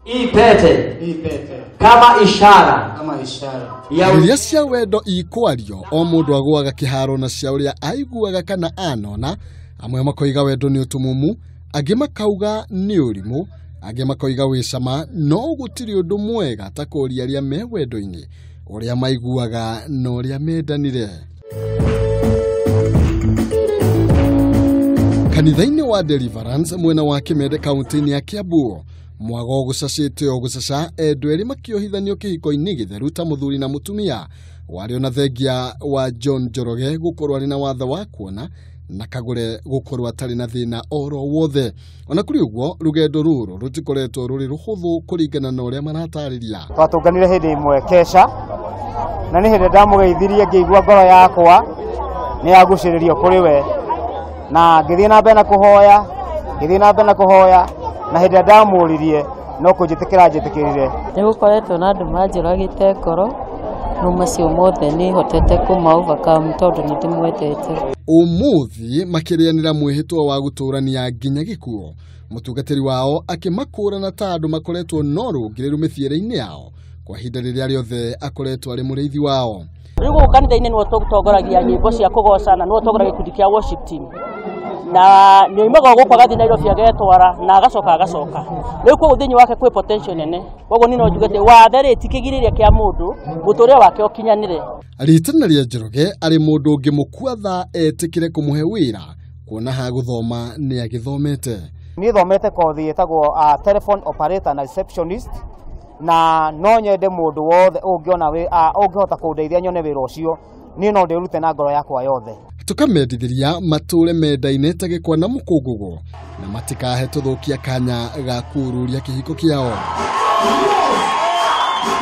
ipete kama ishara iria cia wendo ikwario o mundu agwaga kiharo na cia uria aiguaga kana anona. Amwe makoiga wendo ni utumumu, angi makauga ni urimu, angi makoiga wicama no gutiri undu mwega ta kuria aria me wendo-ini uria maiguaga no uria mendanire. Kanitha-ini wa Deliverance mwena wa Kimende kaunti-ini ya Kiambu mwago gucacite ogucaca endu eri makiohithanio kihiko-ini githeru ta muthuri na mutumia wario na thengia wa Njoroge gukorwo ari na wathe wa kuona na Kagure gukorwo atari na thina oro wothe. Ona kuri uguo rugendo ruru rutikoretwo ruri ruhuthu kuringana na uria maratariria. Twatunganire hindi imwe kesha na ni hindi ndamugeithirie ngĩigua ngoro yakwa ni yaguciririo kuri we na ngĩthie na mbere na kuhoya na hindi ndamuririe no kunjitikira njitikirire. Ni gukoretwo na andu manjuragite ngoro no macio mothe ni hotete kuma overcome tondu ni ndimwetete. Umuthi makirianira mwihitwa wa guturania nginya gikuo. Mutungatiri wao akimakura na tandu makoretwo noru ngiriru mithiere-ini yao kwa hinda riria riothe akoretwo ari muriithi wao. Rigo kanitha-ini no tutongoragia nyimbo cia kugocana no tutongoragia gikundi kia worship team na ni imaga gukwa gathi Nairobi agetwara na agacoka riu ko uthinyi wake kwi potential nene koguo ni no njugete wathe ritikigiriria kia mundu guturia wake okinyanire. Ritana ria Njoroge ari mundu ungi mukwatha etikire kumuhe wira kuona ha guthoma ni agithomete. Ni thomete kothi etagwo telephone operator na receptionist na no nyende mundu wothe ungiona ungihota kundeithia nyone wira ucio ni no ndirute na ngoro yakwa yothe. Tukamendithiria mature mendaine tagikwa na mukungugu na matikahe tuthukia kanya ga kururia kihiko kiao.